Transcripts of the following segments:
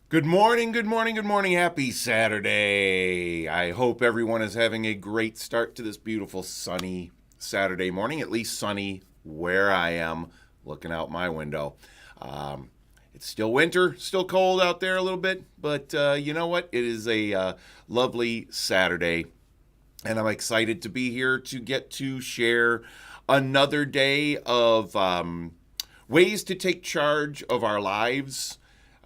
Good morning, good morning, good morning. Happy Saturday. I hope everyone is having a great start to this beautiful sunny Saturday morning, at least sunny where I am looking out my window. Um, it's still winter, still cold out there a little bit, but you know what? It is a lovely Saturday, and I'm excited to be here to get to share another day of ways to take charge of our lives,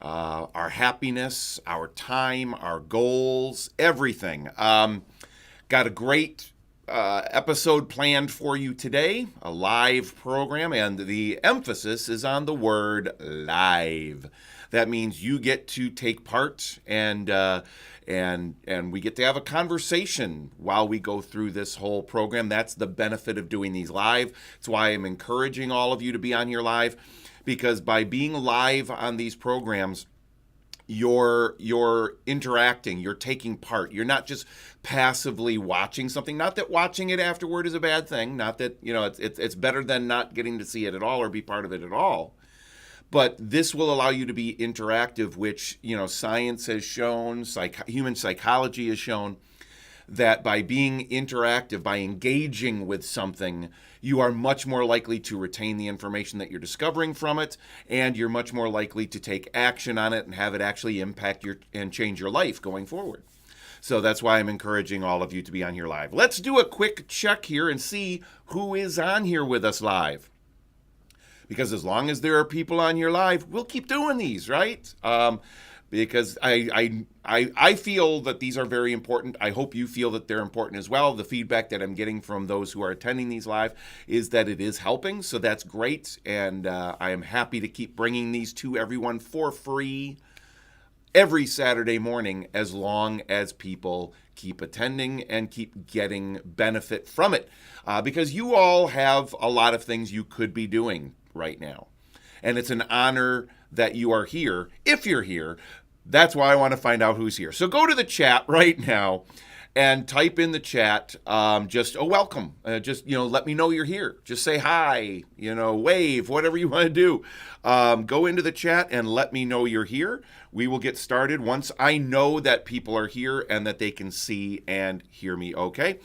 our happiness, our time, our goals, everything. Got a great episode planned for you today, a live program, and the emphasis is on the word live. That means you get to take part and we get to have a conversation while we go through this whole program. That's the benefit of doing these live. That's why I'm encouraging all of you to be on here live, because by being live on these programs, you're interacting, you're taking part. You're not just passively watching something. Not that watching it afterward is a bad thing. Not that it's better than not getting to see it at all or be part of it at all. But this will allow you to be interactive, which science has shown, human psychology has shown that by being interactive, by engaging with something, you are much more likely to retain the information that you're discovering from it, and you're much more likely to take action on it and have it actually impact and change your life going forward. So that's why I'm encouraging all of you to be on here live. Let's do a quick check here and see who is on here with us live. Because as long as there are people on here live, we'll keep doing these, right? Because I feel that these are very important. I hope you feel that they're important as well. The feedback that I'm getting from those who are attending these live is that it is helping, so that's great. And I am happy to keep bringing these to everyone for free every Saturday morning, as long as people keep attending and keep getting benefit from it. Because you all have a lot of things you could be doing right now. And it's an honor that you are here, if you're here. That's why I want to find out who's here. So go to the chat right now and type in the chat just a welcome. Just let me know you're here. Just say hi, wave, whatever you want to do. Go into the chat and let me know you're here. We will get started once I know that people are here and that they can see and hear me okay.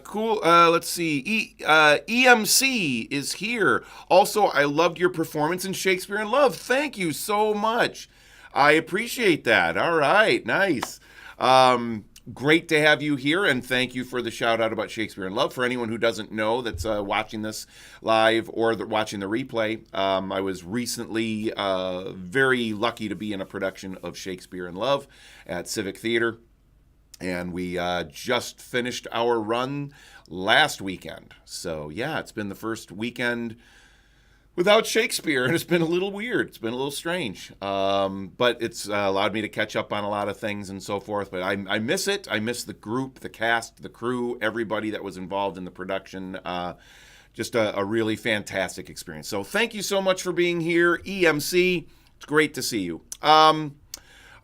Cool. Let's see. EMC is here. Also, I loved your performance in Shakespeare in Love. Thank you so much. I appreciate that. All right. Nice. Great to have you here, and thank you for the shout out about Shakespeare in Love. For anyone who doesn't know that's watching this live or watching the replay, I was recently very lucky to be in a production of Shakespeare in Love at Civic Theater, and we just finished our run last weekend. So yeah, it's been the first weekend without Shakespeare, and it's been a little weird. It's been a little strange, but it's allowed me to catch up on a lot of things and so forth. But I miss it. I miss the group, the cast, the crew, everybody that was involved in the production. Just a really fantastic experience. So thank you so much for being here, EMC. It's great to see you. All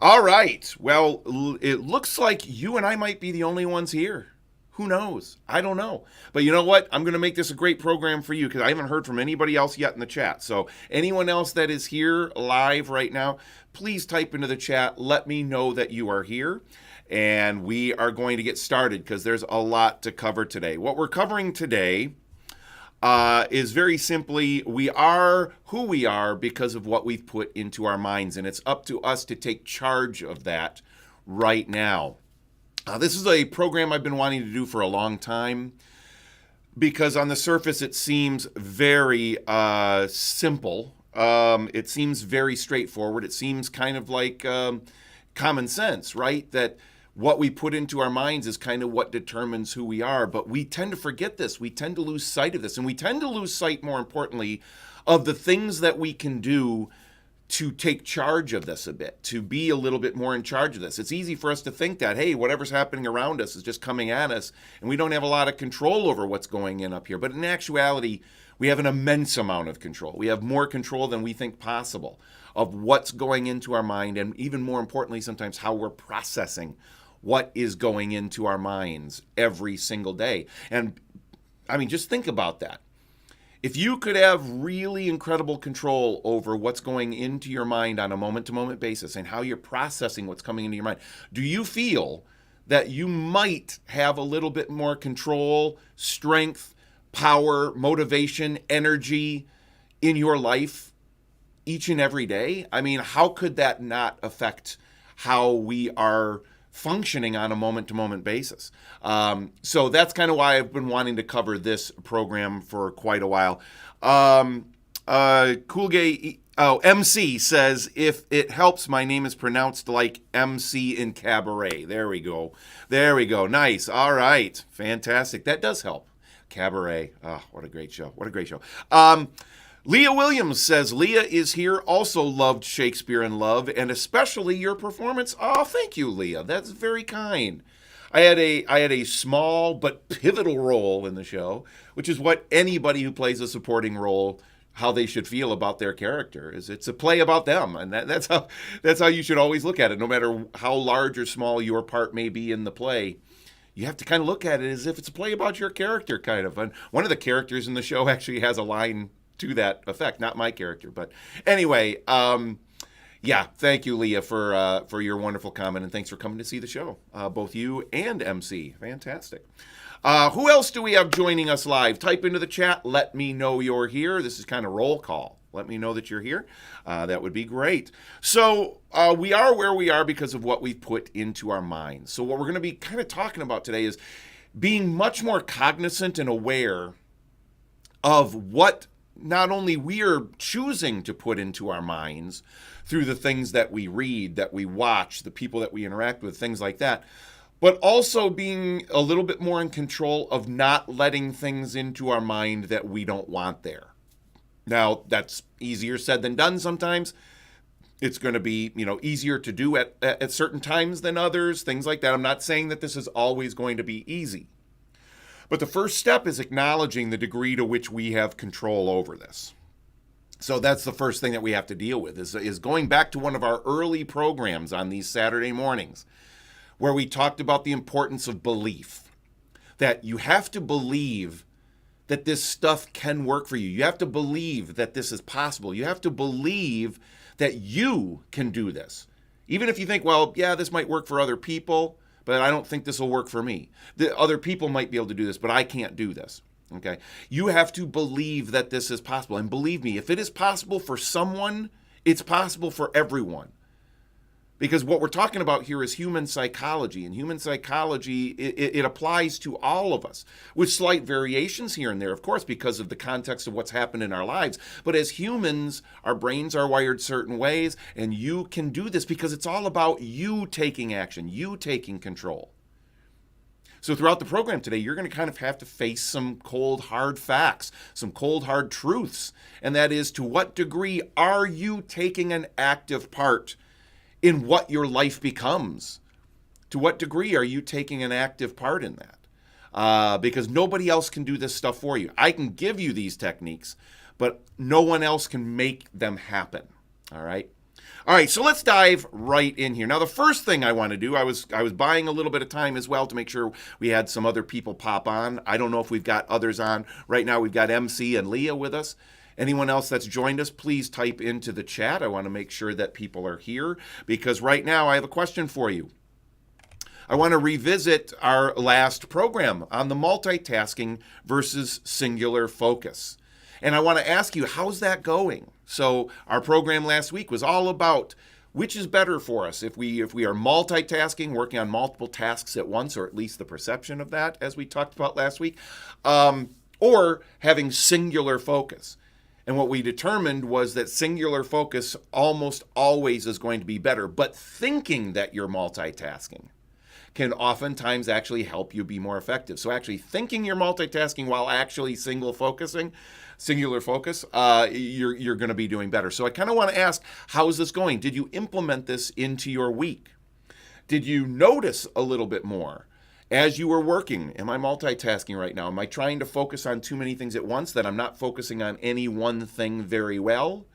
right. Well, it looks like you and I might be the only ones here. Who knows? I don't know. But you know what? I'm going to make this a great program for you because I haven't heard from anybody else yet in the chat. So anyone else that is here live right now, please type into the chat. Let me know that you are here. And we are going to get started because there's a lot to cover today. What we're covering today is very simply, we are who we are because of what we've put into our minds. And it's up to us to take charge of that right now. This is a program I've been wanting to do for a long time because on the surface it seems very simple. It seems very straightforward. It seems kind of like common sense, right? That what we put into our minds is kind of what determines who we are. But we tend to forget this. We tend to lose sight of this. And we tend to lose sight, more importantly, of the things that we can do to take charge of this a bit, to be a little bit more in charge of this. It's easy for us to think that, hey, whatever's happening around us is just coming at us, and we don't have a lot of control over what's going in up here. But in actuality, we have an immense amount of control. We have more control than we think possible of what's going into our mind, and even more importantly, sometimes how we're processing what is going into our minds every single day. And I mean, just think about that. If you could have really incredible control over what's going into your mind on a moment to moment basis and how you're processing what's coming into your mind, do you feel that you might have a little bit more control, strength, power, motivation, energy in your life each and every day? I mean, how could that not affect how we are functioning on a moment-to-moment basis? So that's kind of why I've been wanting to cover this program for quite a while. Cool Gay, MC says, if it helps, my name is pronounced like MC in Cabaret. There we go. There we go. Nice. All right. Fantastic. That does help. Cabaret. Oh, what a great show. What a great show. Leah Williams says, Leah is here, also loved Shakespeare in Love, and especially your performance. Oh, thank you, Leah. That's very kind. I had a small but pivotal role in the show, which is what anybody who plays a supporting role, how they should feel about their character. Is it's a play about them, and that's how you should always look at it, no matter how large or small your part may be in the play. You have to kind of look at it as if it's a play about your character, kind of. And one of the characters in the show actually has a line to that effect, not my character. But anyway, yeah, thank you, Leah, for your wonderful comment, and thanks for coming to see the show, both you and MC. Fantastic. Who else do we have joining us live? Type into the chat. Let me know you're here. This is kind of roll call. Let me know that you're here. That would be great. So we are where we are because of what we've put into our minds. So what we're going to be kind of talking about today is being much more cognizant and aware of what not only we are choosing to put into our minds through the things that we read, that we watch, the people that we interact with, things like that, but also being a little bit more in control of not letting things into our mind that we don't want there. Now, that's easier said than done sometimes. It's going to be, easier to do at certain times than others, things like that. I'm not saying that this is always going to be easy. But the first step is acknowledging the degree to which we have control over this. So that's the first thing that we have to deal with, is going back to one of our early programs on these Saturday mornings, where we talked about the importance of belief. That you have to believe that this stuff can work for you. You have to believe that this is possible. You have to believe that you can do this. Even if you think, well, yeah, this might work for other people, but I don't think this will work for me. The other people might be able to do this, but I can't do this. Okay? You have to believe that this is possible. And believe me, if it is possible for someone, it's possible for everyone. Because what we're talking about here is human psychology. And human psychology, it applies to all of us, with slight variations here and there, of course, because of the context of what's happened in our lives. But as humans, our brains are wired certain ways, and you can do this because it's all about you taking action, you taking control. So throughout the program today, you're going to kind of have to face some cold, hard facts, some cold, hard truths. And that is, to what degree are you taking an active part in what your life becomes? To what degree are you taking an active part in that? Because nobody else can do this stuff for you. I can give you these techniques, but no one else can make them happen. All right? All right, so let's dive right in here. Now, the first thing I want to do, I was buying a little bit of time as well to make sure we had some other people pop on. I don't know if we've got others on. Right now, we've got MC and Leah with us. Anyone else that's joined us, please type into the chat. I want to make sure that people are here, because right now I have a question for you. I want to revisit our last program on the multitasking versus singular focus. And I want to ask you, how's that going? So our program last week was all about which is better for us, if we are multitasking, working on multiple tasks at once, or at least the perception of that, as we talked about last week, or having singular focus. And what we determined was that singular focus almost always is going to be better, but thinking that you're multitasking can oftentimes actually help you be more effective. So actually thinking you're multitasking while actually singular focus, you're going to be doing better. So I kind of want to ask, how is this going? Did you implement this into your week? Did you notice a little bit more as you were working? Am I multitasking right now? Am I trying to focus on too many things at once, that I'm not focusing on any one thing very well?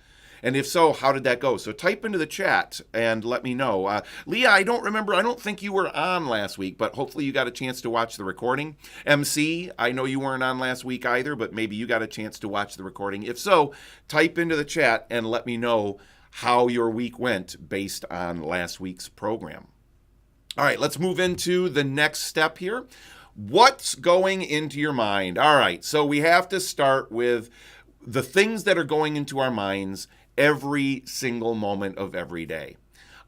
And if so, how did that go? So type into the chat and let me know. Leah, I don't think you were on last week, but hopefully you got a chance to watch the recording. MC, I know you weren't on last week either, but maybe you got a chance to watch the recording. If so, type into the chat and let me know how your week went based on last week's program. All right, let's move into the next step here. What's going into your mind? All right, so we have to start with the things that are going into our minds every single moment of every day.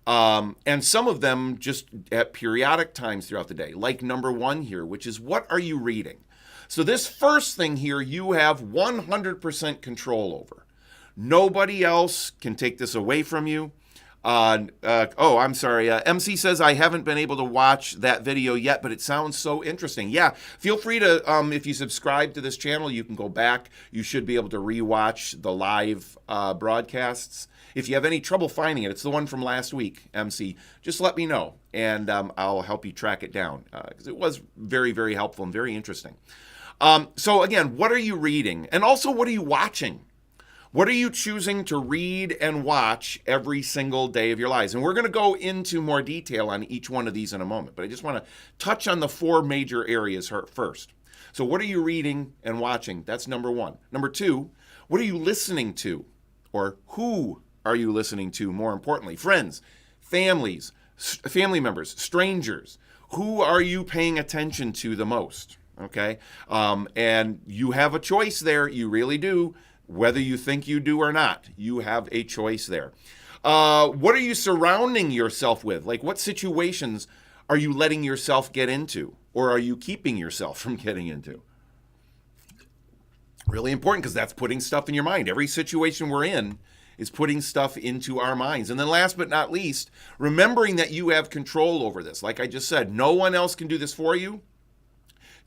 And some of them just at periodic times throughout the day, like number one here, which is what are you reading? So this first thing here, you have 100% control over. Nobody else can take this away from you. I'm sorry. MC says, I haven't been able to watch that video yet, but it sounds so interesting. Yeah, feel free to, if you subscribe to this channel, you can go back. You should be able to rewatch the live broadcasts. If you have any trouble finding it, it's the one from last week, MC. Just let me know, and I'll help you track it down, because it was very, very helpful and very interesting. So again, what are you reading? And also, what are you watching? What are you choosing to read and watch every single day of your lives? And we're going to go into more detail on each one of these in a moment, but I just want to touch on the four major areas first. So what are you reading and watching? That's number one. Number two, what are you listening to? Or who are you listening to, more importantly? Friends, family members, strangers. Who are you paying attention to the most? Okay? And you have a choice there. You really do. Whether you think you do or not, you have a choice there. What are you surrounding yourself with? Like, what situations are you letting yourself get into? Or are you keeping yourself from getting into? Really important, because that's putting stuff in your mind. Every situation we're in is putting stuff into our minds. And then last but not least, remembering that you have control over this. Like I just said, no one else can do this for you.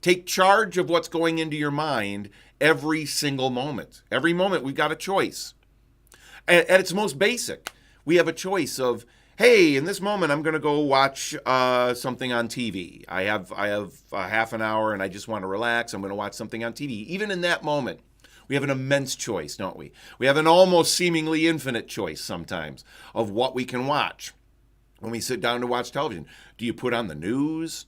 Take charge of what's going into your mind every single moment. Every moment, we've got a choice. At its most basic, we have a choice of, hey, in this moment, I'm going to go watch something on TV. I have half an hour and I just want to relax. I'm going to watch something on TV. Even in that moment, we have an immense choice, don't we? We have an almost seemingly infinite choice sometimes of what we can watch when we sit down to watch television. Do you put on the news?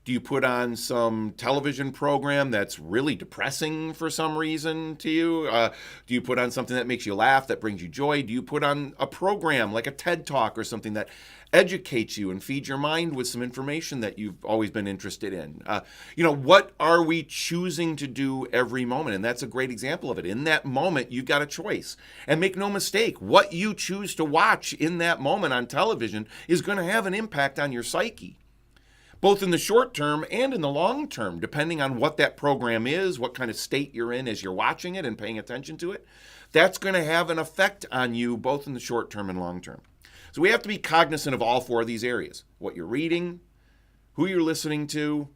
Do you put on some television program that's really depressing for some reason to you? Do you put on something that makes you laugh, that brings you joy? Do you put on a program like a TED Talk or something that educates you and feeds your mind with some information that you've always been interested in? What are we choosing to do every moment? And that's a great example of it. In that moment, you've got a choice. And make no mistake, what you choose to watch in that moment on television is going to have an impact on your psyche, both in the short term and in the long term, depending on what that program is, what kind of state you're in as you're watching it and paying attention to it. That's going to have an effect on you both in the short term and long term. So we have to be cognizant of all four of these areas: what you're reading, who you're listening to,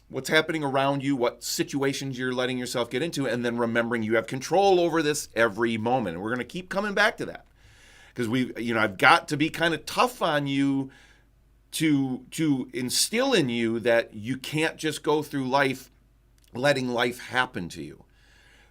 what's happening around you, what situations you're letting yourself get into, and then remembering you have control over this every moment. And we're going to keep coming back to that, because I've got to be kind of tough on you to instill in you that you can't just go through life letting life happen to you.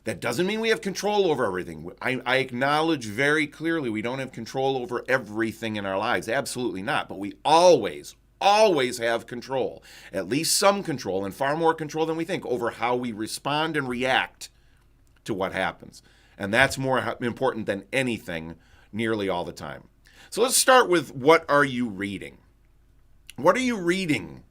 That doesn't mean we have control over everything. I acknowledge very clearly we don't have control over everything in our lives. Absolutely not. But we always have control, at least some control, and far more control than we think, over how we respond and react to what happens. And that's more important than anything nearly all the time. So let's start with, what are you reading? What are you reading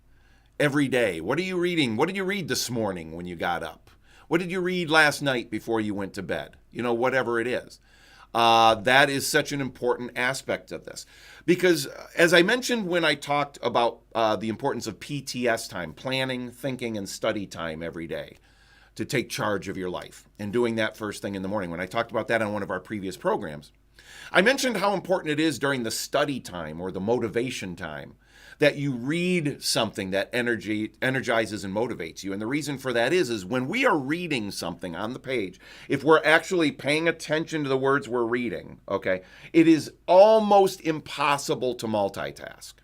every day? What are you reading? What did you read this morning when you got up? What did you read last night before you went to bed? Whatever it is. That is such an important aspect of this. Because as I mentioned when I talked about the importance of PTS time, planning, thinking, and study time every day to take charge of your life, and doing that first thing in the morning, when I talked about that on one of our previous programs, I mentioned how important it is during the study time or the motivation time that you read something that energizes and motivates you. And the reason for that is when we are reading something on the page, if we're actually paying attention to the words we're reading, okay, it is almost impossible to multitask.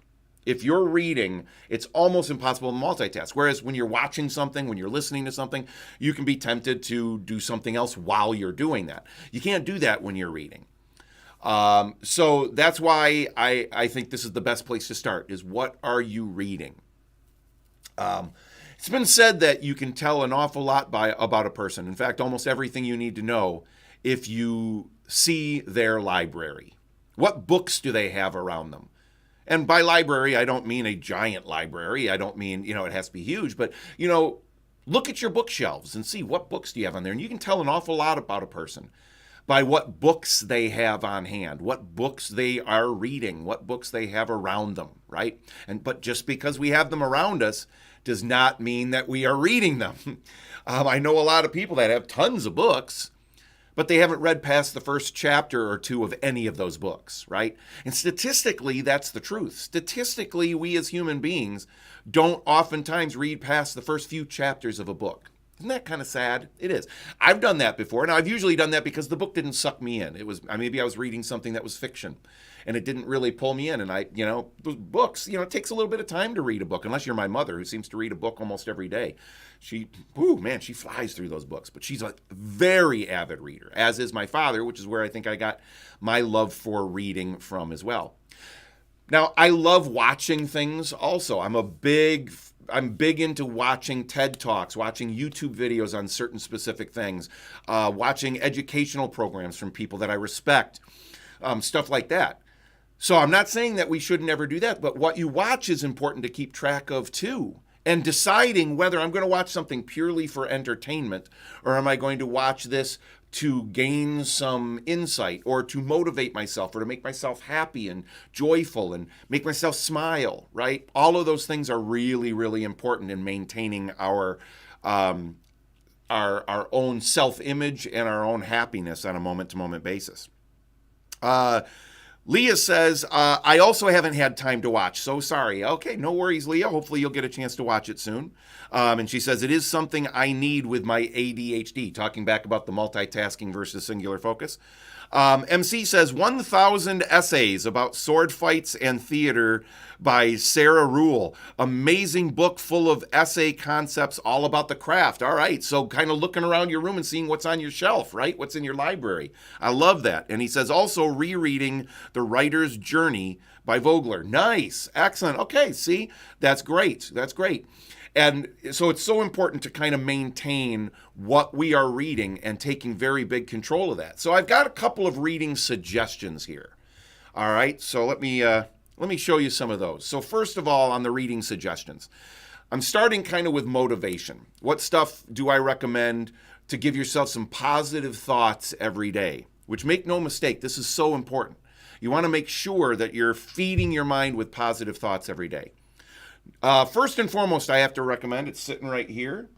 If you're reading, it's almost impossible to multitask. Whereas when you're watching something, when you're listening to something, you can be tempted to do something else while you're doing that. You can't do that when you're reading. So that's why I think this is the best place to start, is what are you reading? It's been said that you can tell an awful lot about a person. In fact, almost everything you need to know if you see their library. What books do they have around them? And by library, I don't mean a giant library. I don't mean, it has to be huge. But, look at your bookshelves and see what books do you have on there. And you can tell an awful lot about a person by what books they have on hand, what books they are reading, what books they have around them, right? But just because we have them around us does not mean that we are reading them. I know a lot of people that have tons of books, but they haven't read past the first chapter or two of any of those books, right? And statistically, that's the truth. Statistically, we as human beings don't oftentimes read past the first few chapters of a book. Isn't that kind of sad? It is. I've done that before. Now, I've usually done that because the book didn't suck me in. Maybe I was reading something that was fiction, and it didn't really pull me in. And those books, it takes a little bit of time to read a book, unless you're my mother, who seems to read a book almost every day. She flies through those books. But she's a very avid reader, as is my father, which is where I think I got my love for reading from as well. Now, I love watching things also. I'm big into watching TED Talks, watching YouTube videos on certain specific things, watching educational programs from people that I respect, stuff like that. So I'm not saying that we shouldn't ever do that, but what you watch is important to keep track of too. And deciding whether I'm going to watch something purely for entertainment, or am I going to watch this to gain some insight, or to motivate myself, or to make myself happy and joyful and make myself smile, right? All of those things are really, really important in maintaining our own self-image and our own happiness on a moment-to-moment basis. Leah says, I also haven't had time to watch, so sorry. Okay, no worries, Leah. Hopefully you'll get a chance to watch it soon. And she says, it is something I need with my ADHD, talking back about the multitasking versus singular focus. MC says, 1,000 essays about sword fights and theater by Sarah Rule. Amazing book full of essay concepts all about the craft. All right, so kind of looking around your room and seeing what's on your shelf, right? What's in your library. I love that. And he says, also rereading The Writer's Journey by Vogler. Nice, excellent. Okay, see, that's great. That's great. And so it's so important to kind of maintain what we are reading and taking very big control of that. So I've got a couple of reading suggestions here. All right, so let me show you some of those. So first of all, on the reading suggestions, I'm starting kind of with motivation. What stuff do I recommend to give yourself some positive thoughts every day? Which, make no mistake, this is so important. You want to make sure that you're feeding your mind with positive thoughts every day. First and foremost, I have to recommend, it's sitting right here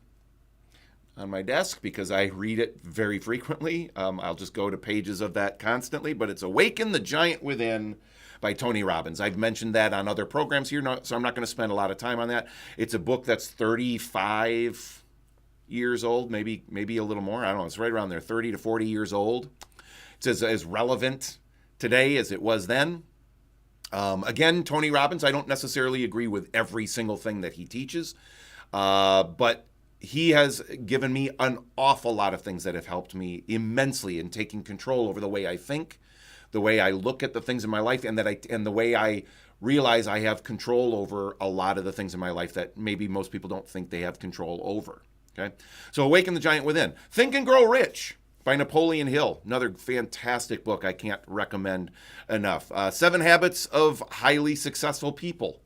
on my desk because I read it very frequently. I'll just go to pages of that constantly, but it's Awaken the Giant Within by Tony Robbins. I've mentioned that on other programs here, so I'm not going to spend a lot of time on that. It's a book that's 35 years old, maybe a little more. I don't know. It's right around there, 30 to 40 years old. It's as relevant today as it was then. Again, Tony Robbins, I don't necessarily agree with every single thing that he teaches, but he has given me an awful lot of things that have helped me immensely in taking control over the way I think, the way I look at the things in my life, and the way I realize I have control over a lot of the things in my life that maybe most people don't think they have control over. Okay, so Awaken the Giant Within. Think and Grow Rich by Napoleon Hill. Another fantastic book I can't recommend enough. 7 Habits of Highly Successful People.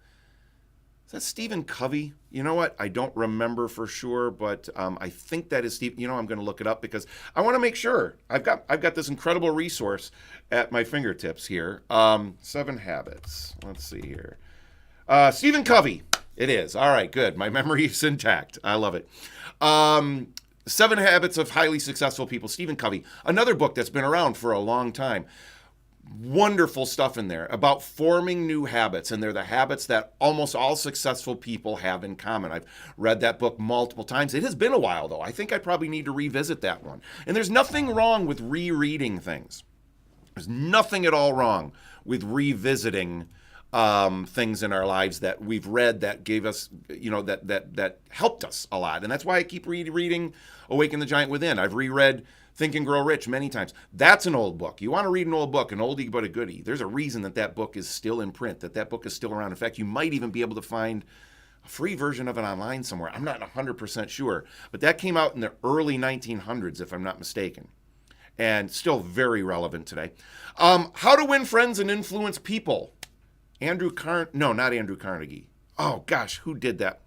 Is that Stephen Covey? You know what? I don't remember for sure, but I think that is Steve. I'm going to look it up because I want to make sure. I've got this incredible resource at my fingertips here. 7 Habits. Let's see here. Stephen Covey. It is. All right, good. My memory is intact. I love it. 7 Habits of Highly Successful People, Stephen Covey. Another book that's been around for a long time. Wonderful stuff in there about forming new habits, and they're the habits that almost all successful people have in common. I've read that book multiple times. It has been a while, though. I think I probably need to revisit that one. And there's nothing wrong with rereading things. There's nothing at all wrong with revisiting things in our lives that we've read that gave us, that helped us a lot. And that's why I keep reading Awaken the Giant Within. I've reread Think and Grow Rich many times. That's an old book. You want to read an old book, an oldie but a goodie. There's a reason that book is still in print, that book is still around. In fact, you might even be able to find a free version of it online somewhere. I'm not 100% sure. But that came out in the early 1900s, if I'm not mistaken. And still very relevant today. How to Win Friends and Influence People. Not Andrew Carnegie. Oh, gosh, who did that?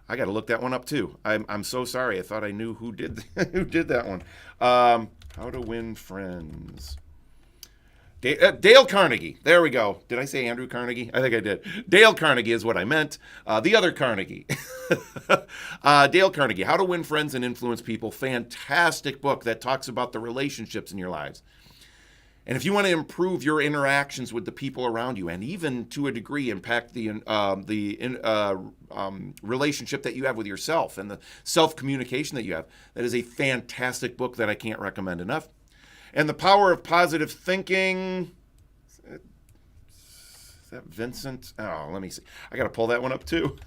I got to look that one up, too. I'm so sorry. I thought I knew who did that one. How to Win Friends. Dale Carnegie. There we go. Did I say Andrew Carnegie? I think I did. Dale Carnegie is what I meant. The other Carnegie. Dale Carnegie, How to Win Friends and Influence People. Fantastic book that talks about the relationships in your lives. And if you want to improve your interactions with the people around you, and even to a degree impact the relationship that you have with yourself and the self-communication that you have, that is a fantastic book that I can't recommend enough. And The Power of Positive Thinking. Is that Vincent? Oh, let me see. I got to pull that one up too.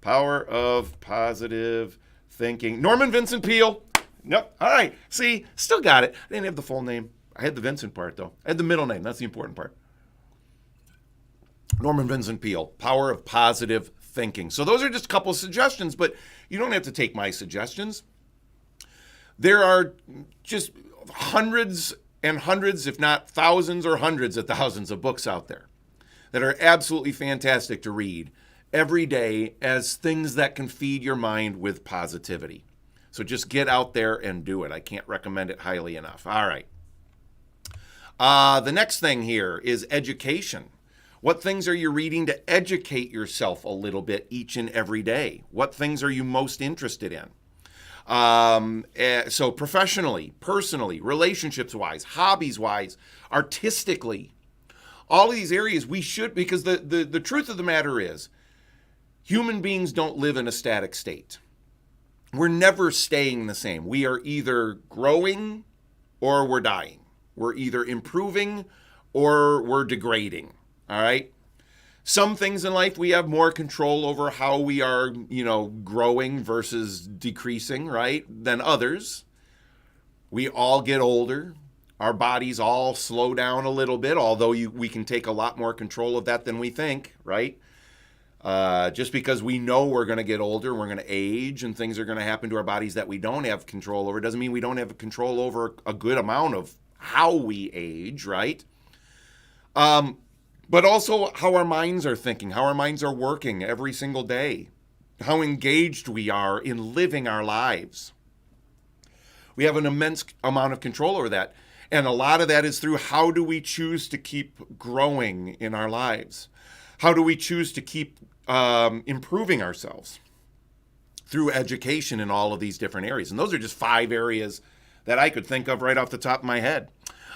Power of Positive Thinking. Norman Vincent Peale. Yep. All right. See, still got it. I didn't have the full name. I had the Vincent part, though. I had the middle name. That's the important part. Norman Vincent Peale, Power of Positive Thinking. So those are just a couple of suggestions, but you don't have to take my suggestions. There are just hundreds and hundreds, if not thousands or hundreds of thousands of books out there that are absolutely fantastic to read every day as things that can feed your mind with positivity. So just get out there and do it. I can't recommend it highly enough. All right. The next thing here is education. What things are you reading to educate yourself a little bit each and every day? What things are you most interested in? So professionally, personally, relationships-wise, hobbies-wise, artistically, all of these areas we should, because the truth of the matter is, human beings don't live in a static state. We're never staying the same. We are either growing or we're dying. We're either improving or we're degrading, all right? Some things in life we have more control over how we are, growing versus decreasing, right, than others. We all get older. Our bodies all slow down a little bit, although we can take a lot more control of that than we think, right? Just because we know we're going to get older, we're going to age, and things are going to happen to our bodies that we don't have control over, doesn't mean we don't have control over a good amount of how we age, right? But also how our minds are thinking, how our minds are working every single day, how engaged we are in living our lives. We have an immense amount of control over that. And a lot of that is through how do we choose to keep growing in our lives? How do we choose to keep improving ourselves? Through education in all of these different areas. And those are just 5 areas that I could think of right off the top of my head.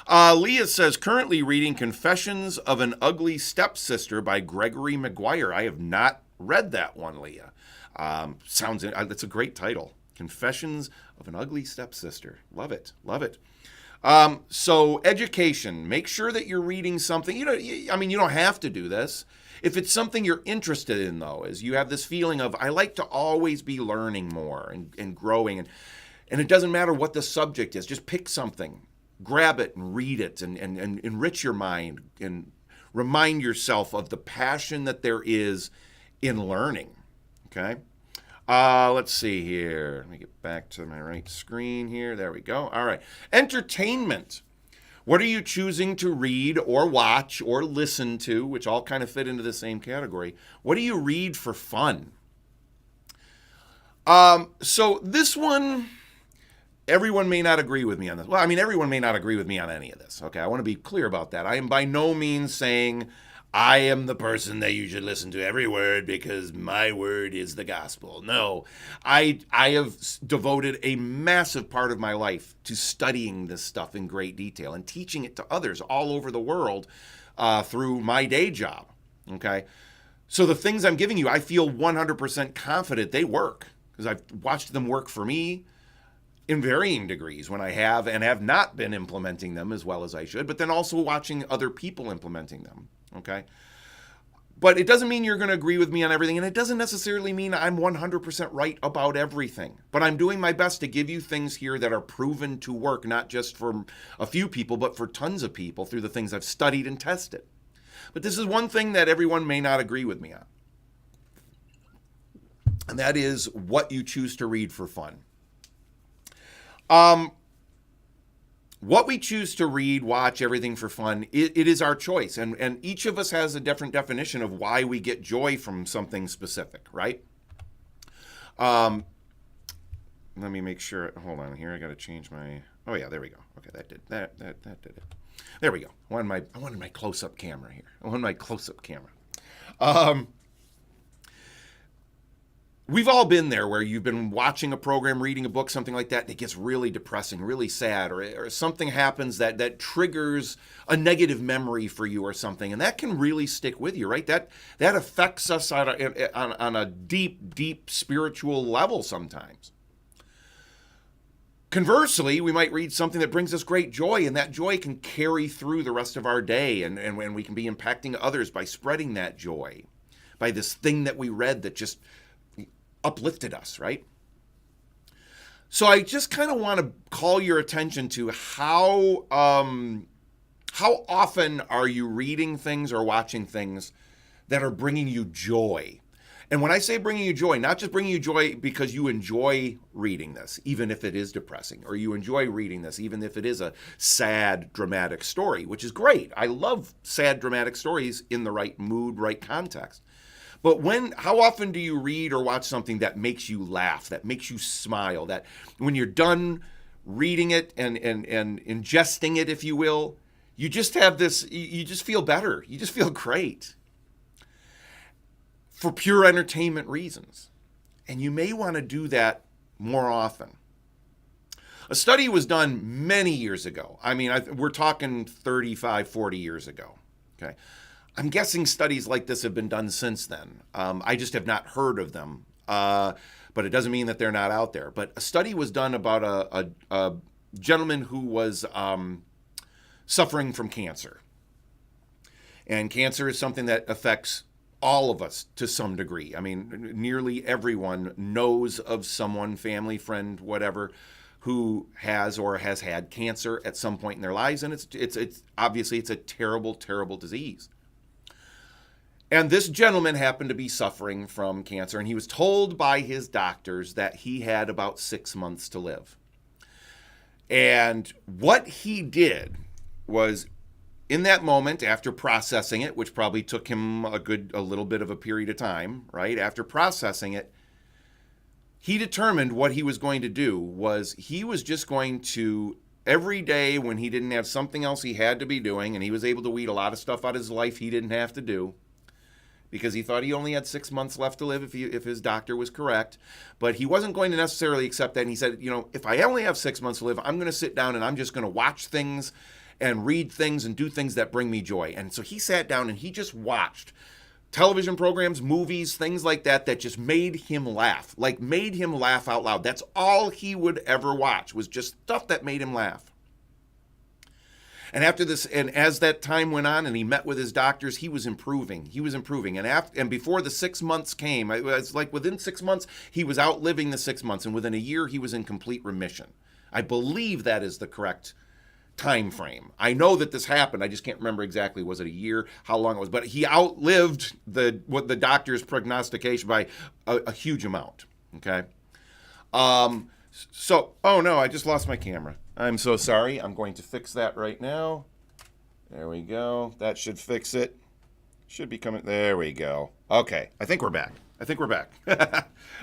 Leah says, currently reading Confessions of an Ugly Stepsister by Gregory Maguire. I have not read that one, Leah. That's a great title. Confessions of an Ugly Stepsister. Love it. Love it. So education, make sure that you're reading something. You don't have to do this. If it's something you're interested in, though, is you have this feeling of, I like to always be learning more and growing. And it doesn't matter what the subject is. Just pick something. Grab it and read it and enrich your mind and remind yourself of the passion that there is in learning. Okay? Let's see here. Let me get back to my right screen here. There we go. All right. Entertainment. What are you choosing to read or watch or listen to, which all kind of fit into the same category? What do you read for fun? So this one, everyone may not agree with me on this. Well, everyone may not agree with me on any of this. Okay, I want to be clear about that. I am by no means saying I am the person that you should listen to every word because my word is the gospel. No, I have devoted a massive part of my life to studying this stuff in great detail and teaching it to others all over the world through my day job. Okay, so the things I'm giving you, I feel 100% confident they work because I've watched them work for me in varying degrees when I have and have not been implementing them as well as I should, but then also watching other people implementing them. Okay? But it doesn't mean you're going to agree with me on everything, and it doesn't necessarily mean I'm 100% right about everything. But I'm doing my best to give you things here that are proven to work, not just for a few people, but for tons of people through the things I've studied and tested. But this is one thing that everyone may not agree with me on, and that is what you choose to read for fun. What we choose to read, watch, everything for fun, it is our choice. And each of us has a different definition of why we get joy from something specific, right? Let me make sure. Hold on here. I got to change my. Oh, yeah, there we go. Okay, that did it. There we go. I wanted my close-up camera here. We've all been there where you've been watching a program, reading a book, something like that, and it gets really depressing, really sad, or something happens that triggers a negative memory for you or something, and that can really stick with you, right? That affects us on a deep, deep spiritual level sometimes. Conversely, we might read something that brings us great joy, and that joy can carry through the rest of our day, and we can be impacting others by spreading that joy, by this thing that we read that just uplifted us, right? So I just kind of want to call your attention to how often are you reading things or watching things that are bringing you joy? And when I say bringing you joy, not just bringing you joy because you enjoy reading this, even if it is depressing, or you enjoy reading this, even if it is a sad, dramatic story, which is great. I love sad, dramatic stories in the right mood, right context. But how often do you read or watch something that makes you laugh, that makes you smile, that when you're done reading it and ingesting it, if you will, you just have this, you just feel better. You just feel great for pure entertainment reasons. And you may want to do that more often. A study was done many years ago. I mean, we're talking 35, 40 years ago. Okay. I'm guessing studies like this have been done since then. I just have not heard of them, but it doesn't mean that they're not out there. But a study was done about a gentleman who was suffering from cancer. And cancer is something that affects all of us to some degree. I mean, nearly everyone knows of someone, family, friend, whatever, who has or has had cancer at some point in their lives. And it's obviously it's a terrible, terrible disease. And this gentleman happened to be suffering from cancer, and he was told by his doctors that he had about 6 months to live. And what he did was, in that moment, after processing it, which probably took him a little bit of a period of time, right? After processing it, he determined what he was going to do was he was just going to, every day when he didn't have something else he had to be doing, and he was able to weed a lot of stuff out of his life he didn't have to do, because he thought he only had 6 months left to live if his doctor was correct. But he wasn't going to necessarily accept that. And he said, if I only have 6 months to live, I'm going to sit down and I'm just going to watch things and read things and do things that bring me joy. And so he sat down and he just watched television programs, movies, things like that just made him laugh, made him laugh out loud. That's all he would ever watch, was just stuff that made him laugh. And after this, and as that time went on and he met with his doctors, he was improving. And before the 6 months came, it was like within 6 months, he was outliving the 6 months. And within a year, he was in complete remission. I believe that is the correct time frame. I know that this happened. I just can't remember exactly. Was it a year? How long it was? But he outlived what the doctor's prognostication by a huge amount. Okay. So, oh no, I just lost my camera. I'm so sorry. I'm going to fix that right now. There we go. That should fix it. Should be coming. There we go. Okay. I think we're back.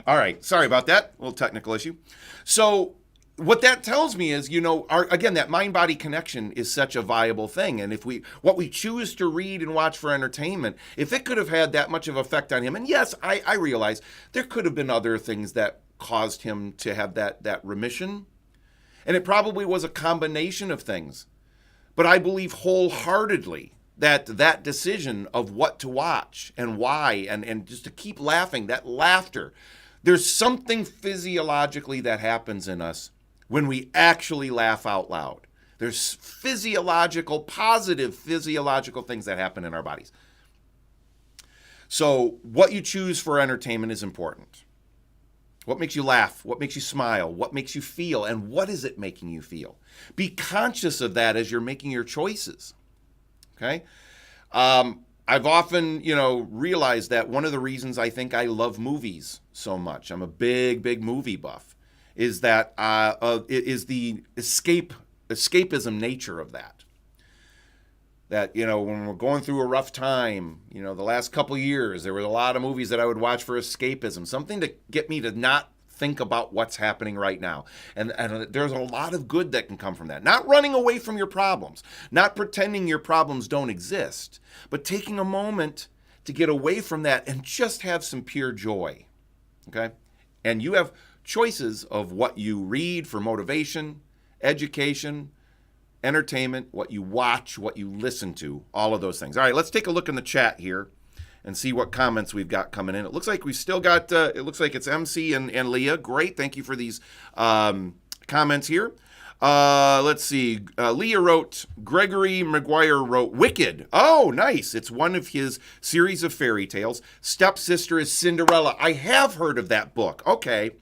All right. Sorry about that. A little technical issue. So what that tells me is, again, that mind-body connection is such a viable thing. And what we choose to read and watch for entertainment, if it could have had that much of effect on him, and yes, I realize there could have been other things that caused him to have that remission. And it probably was a combination of things. But I believe wholeheartedly that decision of what to watch and why, and just to keep laughing, that laughter, there's something physiologically that happens in us when we actually laugh out loud. There's physiological, positive physiological things that happen in our bodies. So what you choose for entertainment is important. What makes you laugh? What makes you smile? What makes you feel? And what is it making you feel? Be conscious of that as you're making your choices. Okay? I've often, realized that one of the reasons I think I love movies so much, I'm a big, big movie buff, is that it is the escapism nature of that. That, when we're going through a rough time, the last couple of years, there were a lot of movies that I would watch for escapism, something to get me to not think about what's happening right now. And there's a lot of good that can come from that. Not running away from your problems, not pretending your problems don't exist, but taking a moment to get away from that and just have some pure joy. Okay? And you have choices of what you read for motivation, education, entertainment, what you watch, what you listen to, all of those things. All right, let's take a look in the chat here and see what comments we've got coming in. It looks like we've still got, it looks like it's MC and Leah. Great, thank you for these comments here. Let's see. Leah wrote, Gregory Maguire wrote, Wicked. Oh, nice. It's one of his series of fairy tales. Stepsister is Cinderella. I have heard of that book. Okay.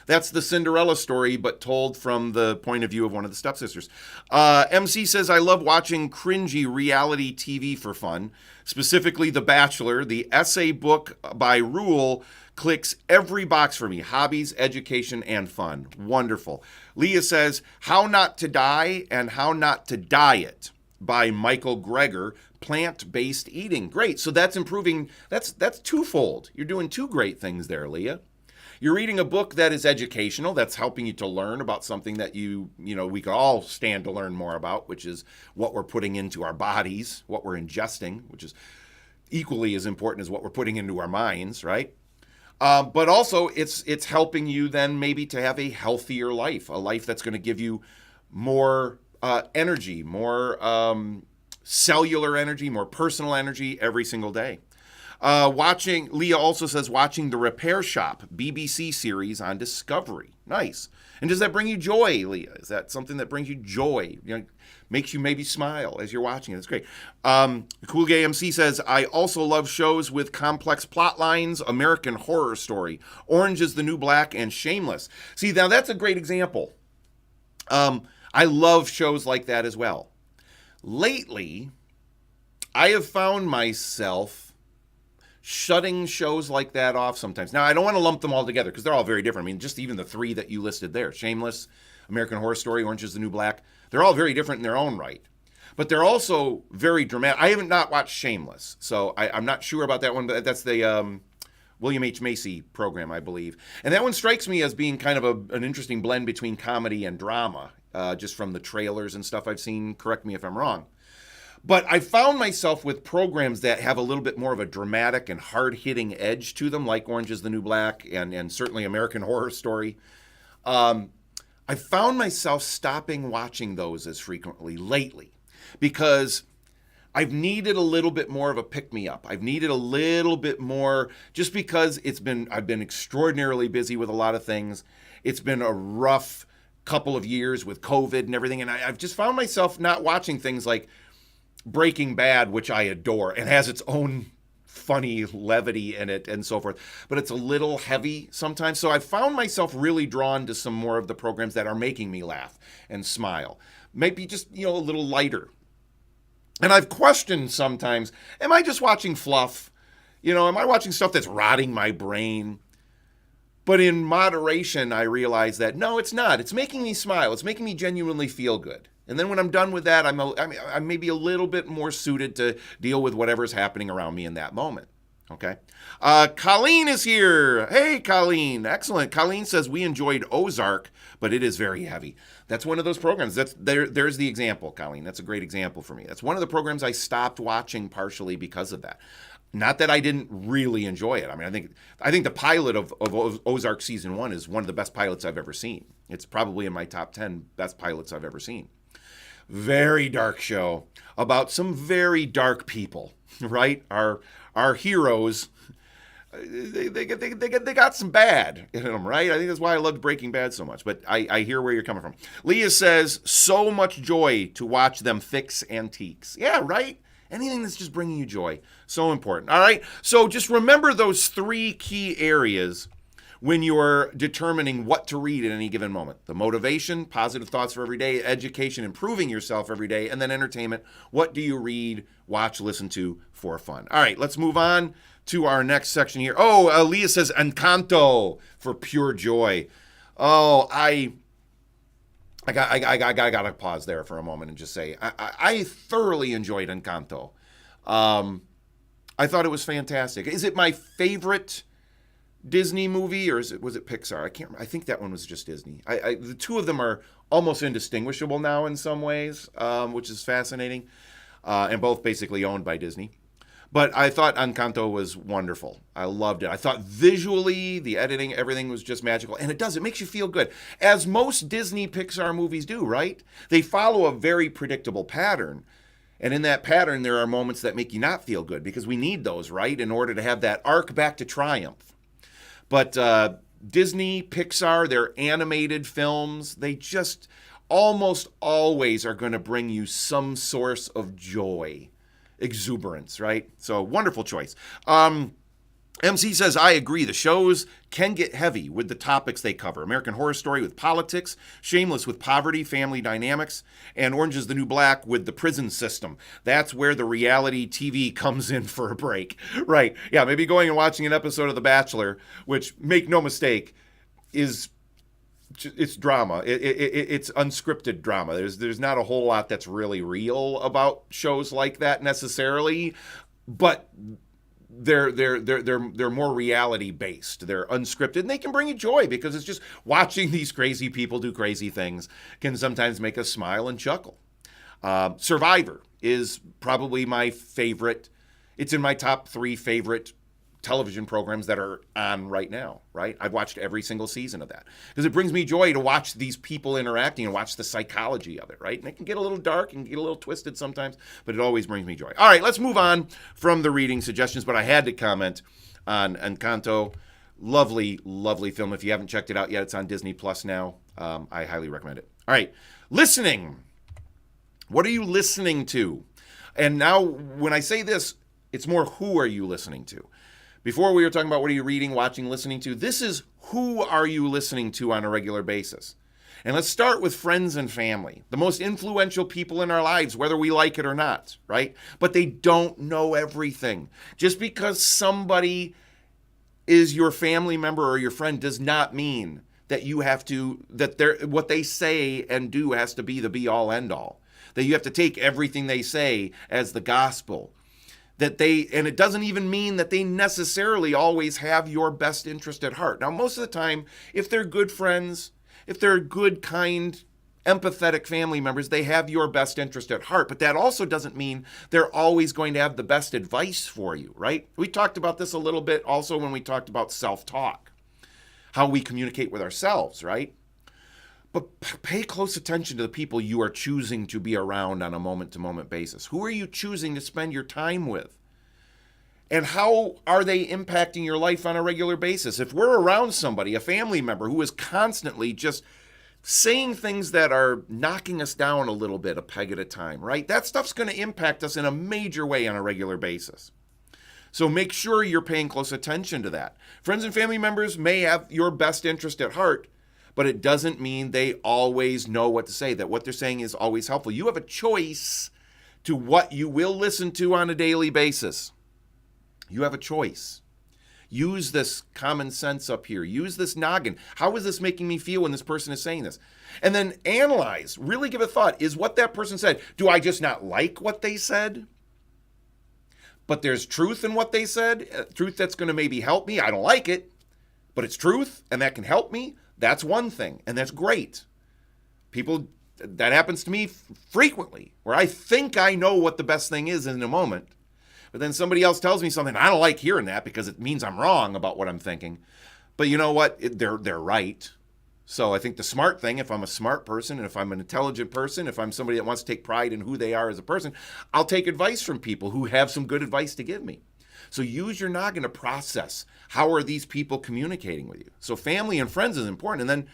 That's the Cinderella story, but told from the point of view of one of the stepsisters. MC says, I love watching cringy reality TV for fun, specifically The Bachelor. The essay book by Rule clicks every box for me. Hobbies, education, and fun. Wonderful. Leah says, How Not to Die and How Not to Diet by Michael Greger. Plant-based eating. Great. So that's improving. That's twofold. You're doing two great things there, Leah. You're reading a book that is educational, that's helping you to learn about something that we could all stand to learn more about, which is what we're putting into our bodies, what we're ingesting, which is equally as important as what we're putting into our minds, right? But also it's helping you then maybe to have a healthier life, a life that's going to give you more energy, more cellular energy, more personal energy every single day. Leah also says, watching The Repair Shop BBC series on Discovery. Nice. And does that bring you joy, Leah? Is that something that brings you joy? Makes you maybe smile as you're watching it. That's great. Cool Gay MC says, I also love shows with complex plot lines, American Horror Story, Orange is the New Black, and Shameless. See, now that's a great example. I love shows like that as well. Lately, I have found myself shutting shows like that off sometimes. Now, I don't want to lump them all together because they're all very different. I mean, just even the three that you listed there, Shameless, American Horror Story, Orange is the New Black, they're all very different in their own right. But they're also very dramatic. I haven't not watched Shameless, so I'm not sure about that one, but that's the William H. Macy program, I believe. And that one strikes me as being kind of an interesting blend between comedy and drama, just from the trailers and stuff I've seen. Correct me if I'm wrong. But I found myself with programs that have a little bit more of a dramatic and hard-hitting edge to them, like Orange is the New Black and certainly American Horror Story. I found myself stopping watching those as frequently lately because I've needed a little bit more of a pick-me-up. I've needed a little bit more just because I've been extraordinarily busy with a lot of things. It's been a rough couple of years with COVID and everything, and I've just found myself not watching things like Breaking Bad, which I adore, and has its own funny levity in it and so forth, but it's a little heavy sometimes. So I found myself really drawn to some more of the programs that are making me laugh and smile. Maybe just, a little lighter. And I've questioned sometimes, am I just watching fluff? Am I watching stuff that's rotting my brain? But in moderation, I realize that no, it's not. It's making me smile. It's making me genuinely feel good. And then when I'm done with that, I'm maybe a little bit more suited to deal with whatever's happening around me in that moment. Okay. Colleen is here. Hey, Colleen. Excellent. Colleen says, we enjoyed Ozark, but it is very heavy. That's one of those programs. There's the example, Colleen. That's a great example for me. That's one of the programs I stopped watching partially because of that. Not that I didn't really enjoy it. I mean, I think the pilot of Ozark season 1 is one of the best pilots I've ever seen. It's probably in my top 10 best pilots I've ever seen. Very dark show about some very dark people, right? Our heroes they got some bad in them, right? I think that's why I loved Breaking Bad so much. But I hear where you're coming from. Leah says, so much joy to watch them fix antiques. Yeah, right? Anything that's just bringing you joy. So important. All right? So just remember those 3 key areas when you're determining what to read at any given moment. The motivation, positive thoughts for every day, education, improving yourself every day, and then entertainment. What do you read, watch, listen to for fun? All right, let's move on to our next section here. Oh, Leah says Encanto for pure joy. Oh, I got to pause there for a moment and just say I thoroughly enjoyed Encanto. I thought it was fantastic. Is it my favorite Disney movie, or was it Pixar? I can't remember. I think that one was just Disney. The two of them are almost indistinguishable now in some ways, which is fascinating, and both basically owned by Disney. But I thought Encanto was wonderful. I loved it. I thought visually, the editing, everything was just magical. And it makes you feel good. As most Disney Pixar movies do, right? They follow a very predictable pattern. And in that pattern, there are moments that make you not feel good, because we need those, right? In order to have that arc back to triumph. But Disney, Pixar, their animated films, they just almost always are going to bring you some source of joy. Exuberance, right? So wonderful choice. MC says, I agree. The shows can get heavy with the topics they cover. American Horror Story with politics, Shameless with poverty, family dynamics, and Orange is the New Black with the prison system. That's where the reality TV comes in for a break. Right. Yeah, maybe going and watching an episode of The Bachelor, which, make no mistake, it's drama. It's unscripted drama. There's not a whole lot that's really real about shows like that necessarily, but they're more reality based. They're unscripted, and they can bring you joy, because it's just watching these crazy people do crazy things can sometimes make us smile and chuckle. Survivor is probably my favorite. It's in my top 3 favorite television programs that are on right now, right? I've watched every single season of that, because it brings me joy to watch these people interacting and watch the psychology of it, right? And it can get a little dark and get a little twisted sometimes, but it always brings me joy. All right, let's move on from the reading suggestions, but I had to comment on Encanto. Lovely, lovely film. If you haven't checked it out yet, it's on Disney Plus now. I highly recommend it. All right, listening. What are you listening to? And now when I say this, it's more, who are you listening to? Before we were talking about what are you reading, watching, listening to. This is, who are you listening to on a regular basis? And let's start with friends and family, the most influential people in our lives, whether we like it or not, right? But they don't know everything. Just because somebody is your family member or your friend does not mean that you have to, that what they say and do has to be the be-all, end-all. That you have to take everything they say as the gospel. And it doesn't even mean that they necessarily always have your best interest at heart. Now, most of the time, if they're good friends, if they're good, kind, empathetic family members, they have your best interest at heart. But that also doesn't mean they're always going to have the best advice for you, right? We talked about this a little bit also when we talked about self-talk, how we communicate with ourselves, right? But pay close attention to the people you are choosing to be around on a moment-to-moment basis. Who are you choosing to spend your time with? And how are they impacting your life on a regular basis? If we're around somebody, a family member, who is constantly just saying things that are knocking us down a little bit, a peg at a time, right? That stuff's going to impact us in a major way on a regular basis. So make sure you're paying close attention to that. Friends and family members may have your best interest at heart, but it doesn't mean they always know what to say, that what they're saying is always helpful. You have a choice to what you will listen to on a daily basis. You have a choice. Use this common sense up here. Use this noggin. How is this making me feel when this person is saying this? And then analyze, really give a thought. Is what that person said, do I just not like what they said? But there's truth in what they said, truth that's going to maybe help me. I don't like it, but it's truth and that can help me. That's one thing, and that's great. That happens to me frequently, where I think I know what the best thing is in a moment, but then somebody else tells me something. I don't like hearing that because it means I'm wrong about what I'm thinking. But you know what? They're right. So I think the smart thing, if I'm a smart person and if I'm an intelligent person, if I'm somebody that wants to take pride in who they are as a person, I'll take advice from people who have some good advice to give me. So use your noggin to process, how are these people communicating with you? So family and friends is important. And then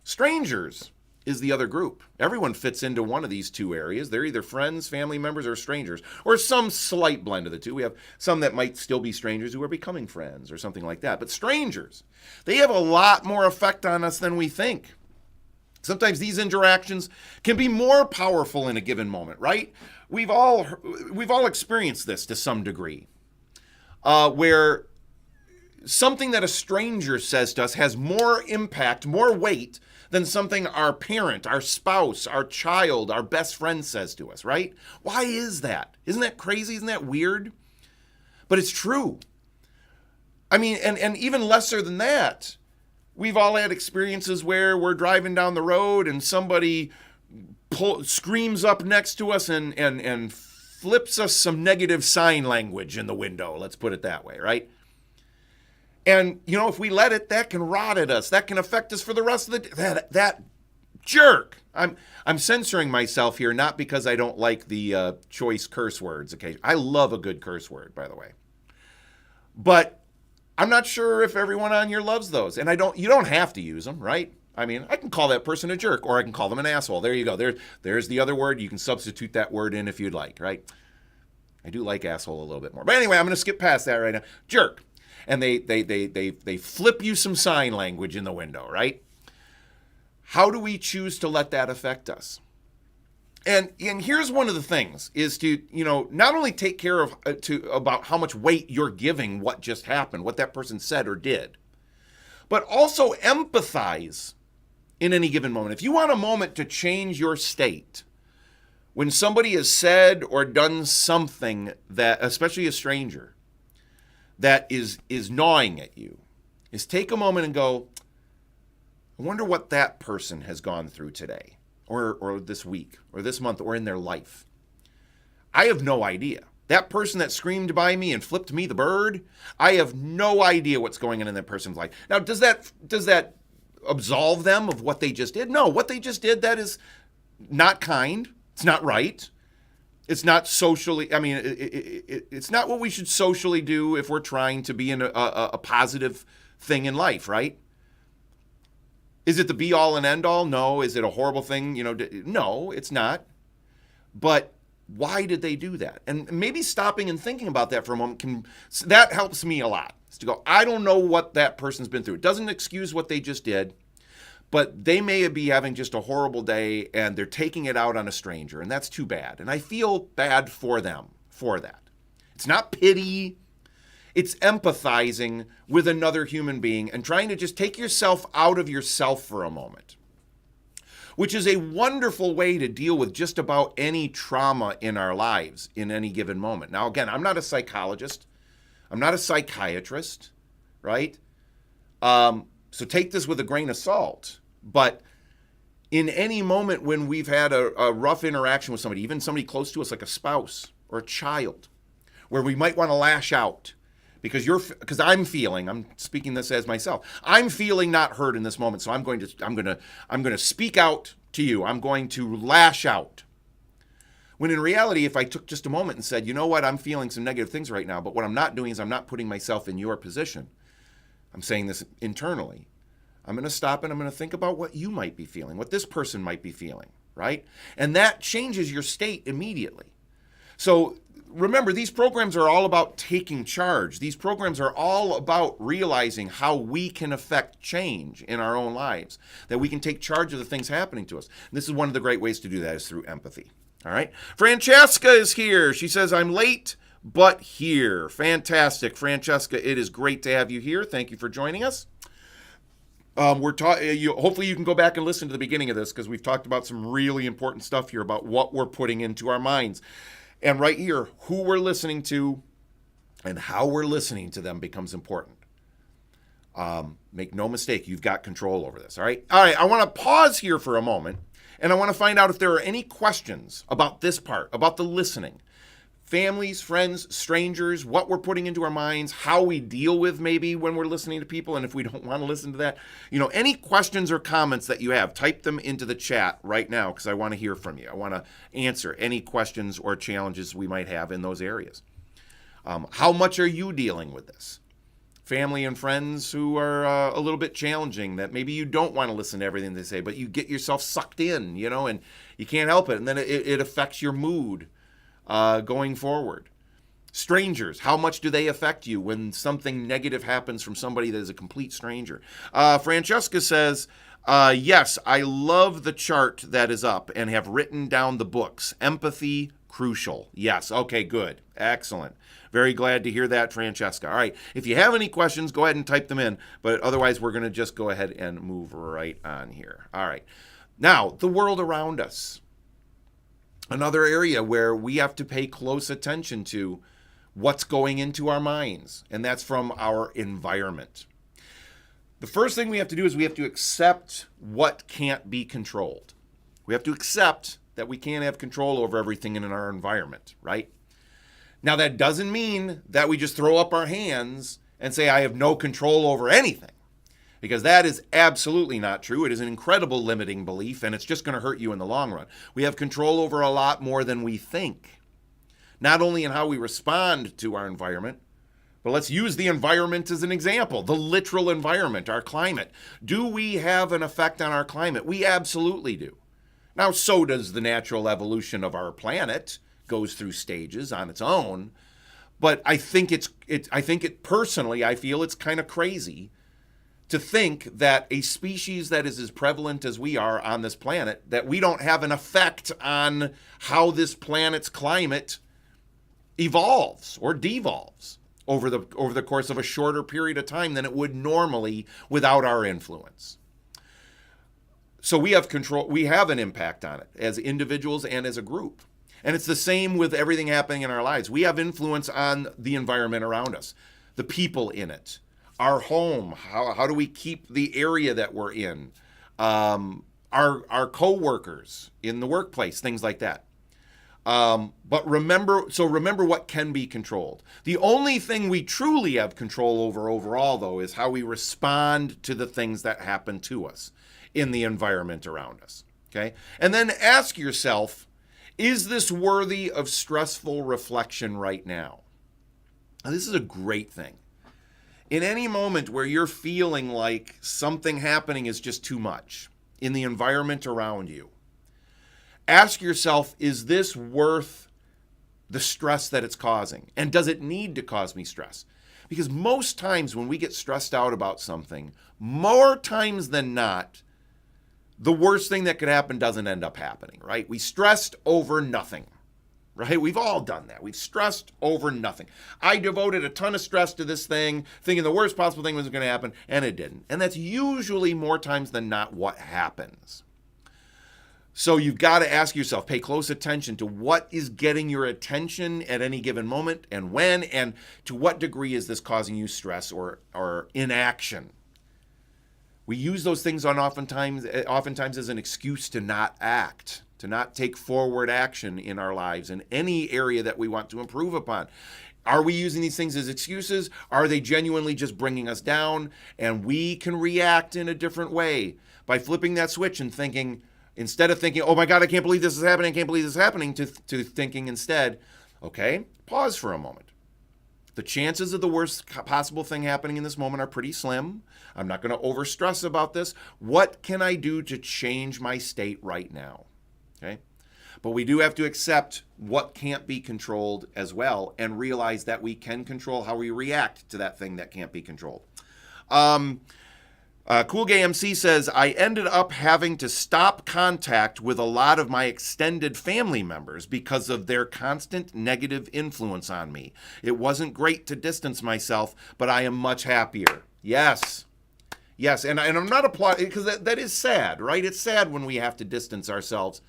strangers is the other group. Everyone fits into one of these two areas. They're either friends, family members, or strangers, or some slight blend of the two. We have some that might still be strangers who are becoming friends or something like that. But strangers, they have a lot more effect on us than we think. Sometimes these interactions can be more powerful in a given moment, right? We've all experienced this to some degree, where something that a stranger says to us has more impact, more weight than something our parent, our spouse, our child, our best friend says to us, right? Why is that? Isn't that crazy? Isn't that weird? But it's true. I mean, and even lesser than that, we've all had experiences where we're driving down the road and somebody screams up next to us and flips us some negative sign language in the window. Let's put it that way, right? And, you know, if we let it, that can rot at us. That can affect us for the rest of the day. That jerk. I'm censoring myself here, not because I don't like the choice curse words. Okay, I love a good curse word, by the way. But I'm not sure if everyone on here loves those. And you don't have to use them, right? I mean, I can call that person a jerk, or I can call them an asshole. There you go. There's the other word. You can substitute that word in if you'd like, right? I do like asshole a little bit more. But anyway, I'm going to skip past that right now. Jerk. And they flip you some sign language in the window, right? How do we choose to let that affect us? And here's one of the things is to, you know, not only take care of about how much weight you're giving what just happened, what that person said or did, but also empathize in any given moment. If you want a moment to change your state, when somebody has said or done something that, especially a stranger, that is gnawing at you, is take a moment and go, I wonder what that person has gone through today, or this week, or this month, or in their life. I have no idea. That person that screamed by me and flipped me the bird, I have no idea what's going on in that person's life. Now, does that absolve them of what they just did? No, what they just did, that is not kind. It's not right. It's not socially, I mean, it's not what we should socially do if we're trying to be in a positive thing in life, right? Is it the be all and end all? No. Is it a horrible thing? You know, no, it's not. But why did they do that? And maybe stopping and thinking about that for a moment that helps me a lot. Is to go, I don't know what that person's been through. It doesn't excuse what they just did. But they may be having just a horrible day and they're taking it out on a stranger, and that's too bad. And I feel bad for them for that. It's not pity. It's empathizing with another human being and trying to just take yourself out of yourself for a moment, which is a wonderful way to deal with just about any trauma in our lives in any given moment. Now, again, I'm not a psychologist. I'm not a psychiatrist, right? So take this with a grain of salt. But in any moment when we've had a rough interaction with somebody, even somebody close to us like a spouse or a child, where we might want to lash out because I'm speaking this as myself. I'm feeling not heard in this moment, so I'm going to speak out to you. I'm going to lash out. When in reality, if I took just a moment and said, you know what, I'm feeling some negative things right now, but what I'm not doing is I'm not putting myself in your position. I'm saying this internally. I'm going to stop and I'm going to think about what you might be feeling, what this person might be feeling, right? And that changes your state immediately. So remember, these programs are all about taking charge. These programs are all about realizing how we can affect change in our own lives, that we can take charge of the things happening to us. And this is one of the great ways to do that is through empathy. All right. Francesca is here. She says, I'm late, but here. Fantastic. Francesca, it is great to have you here. Thank you for joining us. Hopefully you can go back and listen to the beginning of this because we've talked about some really important stuff here about what we're putting into our minds. And right here, who we're listening to and how we're listening to them becomes important. Make no mistake, you've got control over this, all right? All right, I want to pause here for a moment, and I want to find out if there are any questions about this part, about the listening. Families, friends, strangers, what we're putting into our minds, how we deal with maybe when we're listening to people, and if we don't want to listen to that. You know, any questions or comments that you have, type them into the chat right now because I want to hear from you. I want to answer any questions or challenges we might have in those areas. How much are you dealing with this? Family and friends who are a little bit challenging, that maybe you don't want to listen to everything they say, but you get yourself sucked in, and you can't help it. And then it affects your mood going forward. Strangers, how much do they affect you when something negative happens from somebody that is a complete stranger? Francesca says, yes, I love the chart that is up and have written down the books. Empathy, crucial. Yes, okay, good. Excellent. Very glad to hear that, Francesca. All right, if you have any questions, go ahead and type them in. But otherwise, we're going to just go ahead and move right on here. All right. Now, the world around us. Another area where we have to pay close attention to what's going into our minds, and that's from our environment. The first thing we have to do is we have to accept what can't be controlled. We have to accept that we can't have control over everything in our environment, right? Now, that doesn't mean that we just throw up our hands and say, I have no control over anything, because that is absolutely not true. It is an incredible limiting belief, and it's just going to hurt you in the long run. We have control over a lot more than we think. Not only in how we respond to our environment, but let's use the environment as an example, the literal environment, our climate. Do we have an effect on our climate? We absolutely do. Now, so does the natural evolution of our planet, goes through stages on its own. But I think personally, I feel it's kind of crazy to think that a species that is as prevalent as we are on this planet, that we don't have an effect on how this planet's climate evolves or devolves over the course of a shorter period of time than it would normally without our influence. So we have control, we have an impact on it as individuals and as a group. And it's the same with everything happening in our lives. We have influence on the environment around us, the people in it, our home, how do we keep the area that we're in, our co-workers in the workplace, things like that. But remember what can be controlled. The only thing we truly have control over overall, though, is how we respond to the things that happen to us in the environment around us. Okay? And then ask yourself, is this worthy of stressful reflection right now? Now, this is a great thing. In any moment where you're feeling like something happening is just too much in the environment around you, ask yourself, is this worth the stress that it's causing? And does it need to cause me stress? Because most times when we get stressed out about something, more times than not, the worst thing that could happen doesn't end up happening, right? We stressed over nothing, right? We've all done that. We've stressed over nothing. I devoted a ton of stress to this thing, thinking the worst possible thing was going to happen, and it didn't. And that's usually more times than not what happens. So you've got to ask yourself, pay close attention to what is getting your attention at any given moment and when, and to what degree is this causing you stress or inaction. We use those things oftentimes as an excuse to not act, to not take forward action in our lives in any area that we want to improve upon. Are we using these things as excuses? Are they genuinely just bringing us down? And we can react in a different way by flipping that switch and thinking, instead of thinking, oh my God, I can't believe this is happening, I can't believe this is happening, to thinking instead, okay, pause for a moment. The chances of the worst possible thing happening in this moment are pretty slim. I'm not going to overstress about this. What can I do to change my state right now? Okay? But we do have to accept what can't be controlled as well and realize that we can control how we react to that thing that can't be controlled. Cool Gay MC says, I ended up having to stop contact with a lot of my extended family members because of their constant negative influence on me. It wasn't great to distance myself, but I am much happier. Yes. Yes, and I'm not applauding, because that is sad, right? It's sad when we have to distance ourselves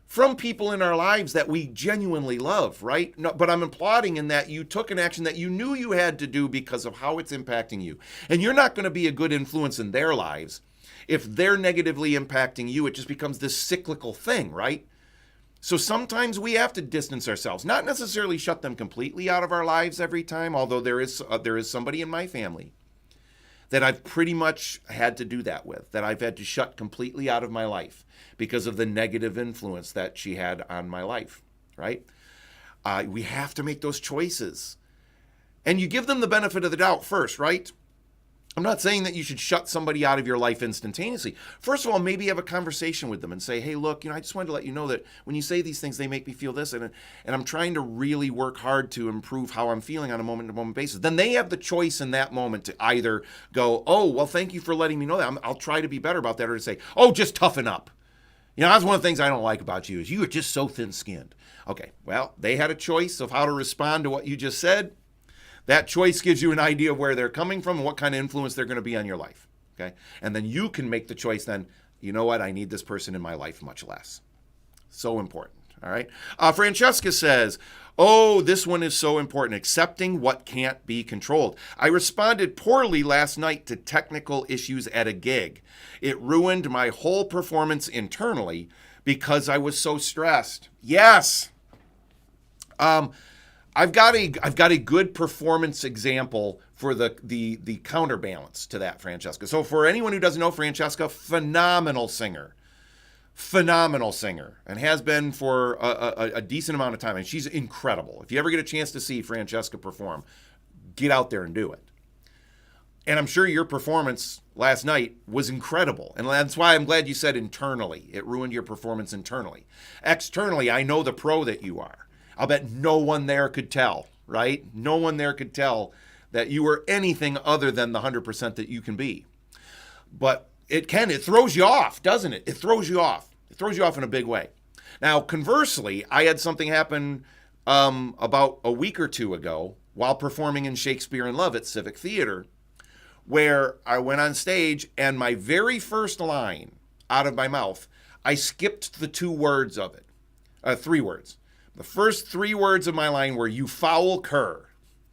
from people in our lives that we genuinely love, right? No, but I'm applauding in that you took an action that you knew you had to do because of how it's impacting you. And you're not going to be a good influence in their lives if they're negatively impacting you. It just becomes this cyclical thing, right? So sometimes we have to distance ourselves, not necessarily shut them completely out of our lives every time, although there is somebody in my family that I've pretty much had to do that with, that I've had to shut completely out of my life because of the negative influence that she had on my life, right? We have to make those choices. And you give them the benefit of the doubt first, right? I'm not saying that you should shut somebody out of your life instantaneously. First of all, maybe have a conversation with them and say, hey, look, I just wanted to let you know that when you say these things, they make me feel this. And I'm trying to really work hard to improve how I'm feeling on a moment-to-moment basis. Then they have the choice in that moment to either go, oh, well, thank you for letting me know that. I'll try to be better about that. Or to say, oh, just toughen up. That's one of the things I don't like about you is you are just so thin-skinned. Okay, well, they had a choice of how to respond to what you just said. That choice gives you an idea of where they're coming from and what kind of influence they're going to be on your life, okay? And then you can make the choice then, you know what, I need this person in my life much less. So important, all right? Francesca says, oh, this one is so important, accepting what can't be controlled. I responded poorly last night to technical issues at a gig. It ruined my whole performance internally because I was so stressed. Yes. I've got a good performance example for the counterbalance to that, Francesca. So for anyone who doesn't know Francesca, phenomenal singer, and has been for a decent amount of time, and she's incredible. If you ever get a chance to see Francesca perform, get out there and do it. And I'm sure your performance last night was incredible. And that's why I'm glad you said internally. It ruined your performance internally. Externally, I know the pro that you are. I'll bet no one there could tell, right? No one there could tell that you were anything other than the 100% that you can be. But it throws you off, doesn't it? It throws you off. It throws you off in a big way. Now, conversely, I had something happen about a week or two ago while performing in Shakespeare in Love at Civic Theater, where I went on stage and my very first line out of my mouth, I skipped the 2 words of it, 3 words. The first 3 words of my line were, you foul cur.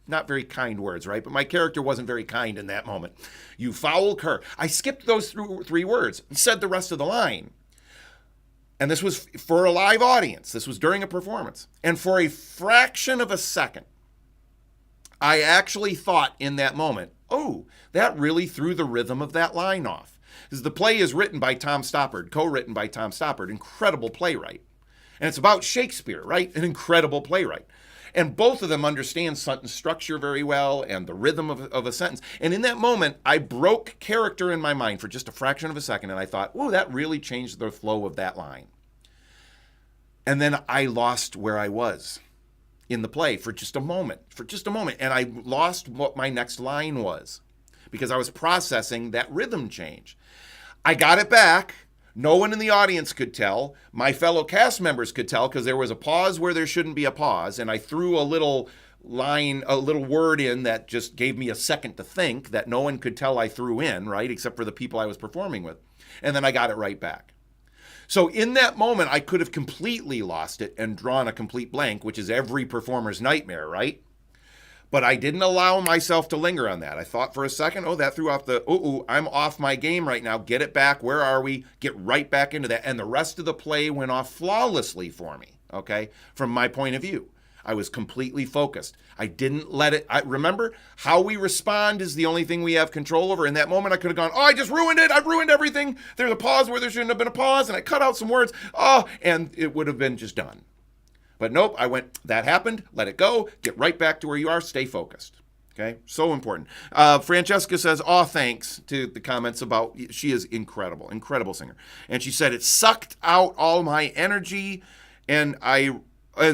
Not very kind words, right? But my character wasn't very kind in that moment. You foul cur. I skipped those 3 words and said the rest of the line. And this was for a live audience. This was during a performance. And for a fraction of a second, I actually thought in that moment, oh, that really threw the rhythm of that line off. Because the play is written by Tom Stoppard, co-written by Tom Stoppard, incredible playwright. And it's about Shakespeare, right? An incredible playwright. And both of them understand sentence structure very well and the rhythm of a sentence. And in that moment, I broke character in my mind for just a fraction of a second. And I thought, oh, that really changed the flow of that line. And then I lost where I was in the play for just a moment. And I lost what my next line was because I was processing that rhythm change. I got it back. No one in the audience could tell. My fellow cast members could tell because there was a pause where there shouldn't be a pause. And I threw a little word in that just gave me a second to think that no one could tell I threw in, right? Except for the people I was performing with. And then I got it right back. So in that moment, I could have completely lost it and drawn a complete blank, which is every performer's nightmare, right? But I didn't allow myself to linger on that. I thought for a second, oh, that threw off I'm off my game right now. Get it back. Where are we? Get right back into that. And the rest of the play went off flawlessly for me, okay, from my point of view. I was completely focused. I didn't let it. Remember, how we respond is the only thing we have control over. In that moment, I could have gone, oh, I just ruined it. I've ruined everything. There's a pause where there shouldn't have been a pause, and I cut out some words. And it would have been just done. But nope, I went, that happened, let it go, get right back to where you are, stay focused. Okay, so important. Francesca says, thanks to the comments about, she is incredible singer. And she said, it sucked out all my energy, and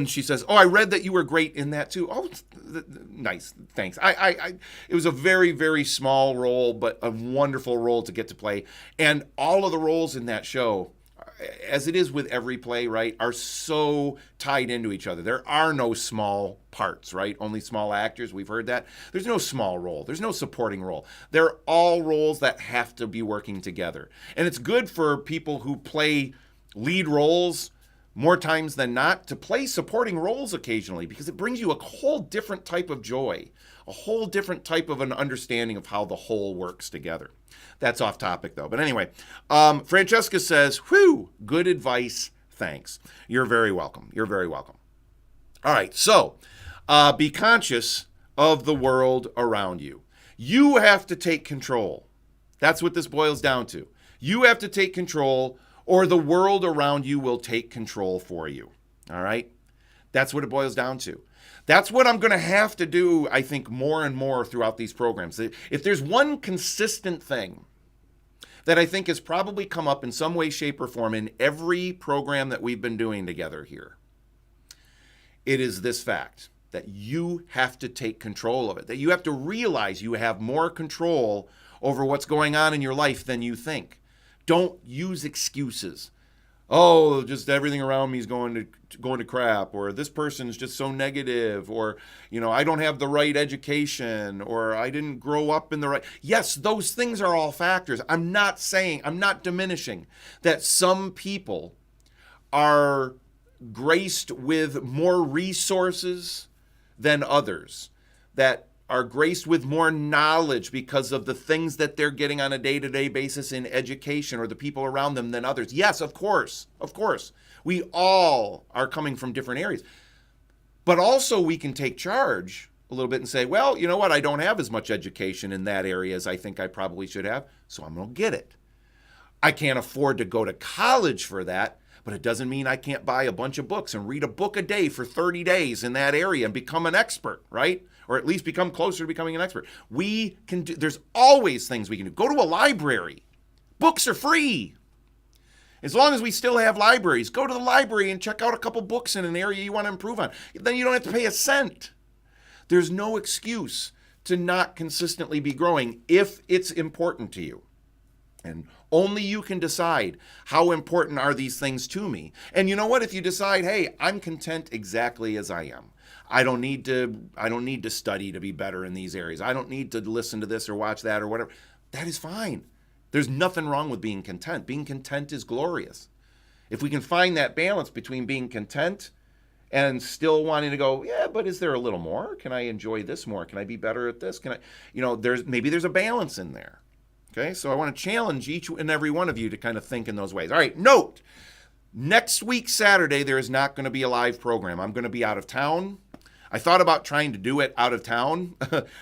she says, I read that you were great in that too. Oh, nice, thanks. It was a very, very small role, but a wonderful role to get to play. And all of the roles in that show, as it is with every play, right, are so tied into each other. There are no small parts, right? Only small actors. We've heard that. There's no small role. There's no supporting role. They're all roles that have to be working together. And it's good for people who play lead roles more times than not to play supporting roles occasionally because it brings you a whole different type of joy, a whole different type of an understanding of how the whole works together. That's off topic, though. But anyway, Francesca says, whew, good advice. Thanks. You're very welcome. You're very welcome. All right, so be conscious of the world around you. You have to take control. That's what this boils down to. You have to take control, or the world around you will take control for you. All right? That's what it boils down to. That's what I'm going to have to do, I think, more and more throughout these programs. If there's one consistent thing that I think has probably come up in some way, shape, or form in every program that we've been doing together here, it is this fact that you have to take control of it, that you have to realize you have more control over what's going on in your life than you think. Don't use excuses. Oh, just everything around me is going to crap, or this person is just so negative, or I don't have the right education, or I didn't grow up in the right. Yes, those things are all factors. I'm not diminishing that some people are graced with more resources than others, that are graced with more knowledge because of the things that they're getting on a day-to-day basis in education or the people around them than others. Yes, of course. We all are coming from different areas. But also we can take charge a little bit and say, well, you know what? I don't have as much education in that area as I think I probably should have, so I'm going to get it. I can't afford to go to college for that, but it doesn't mean I can't buy a bunch of books and read a book a day for 30 days in that area and become an expert, right? Or at least become closer to becoming an expert. We can do, there's always things we can do. Go to a library. Books are free. As long as we still have libraries, go to the library and check out a couple books in an area you want to improve on. Then you don't have to pay a cent. There's no excuse to not consistently be growing if it's important to you. And only you can decide how important are these things to me. And you know what? If you decide, hey, I'm content exactly as I am. I don't need to study to be better in these areas. I don't need to listen to this or watch that or whatever. That is fine. There's nothing wrong with being content. Being content is glorious. If we can find that balance between being content and still wanting to go, yeah, but is there a little more? Can I enjoy this more? Can I be better at this? Can I, there's a balance in there. Okay, so I want to challenge each and every one of you to kind of think in those ways. All right, note, next week, Saturday, there is not going to be a live program. I'm going to be out of town. I thought about trying to do it out of town,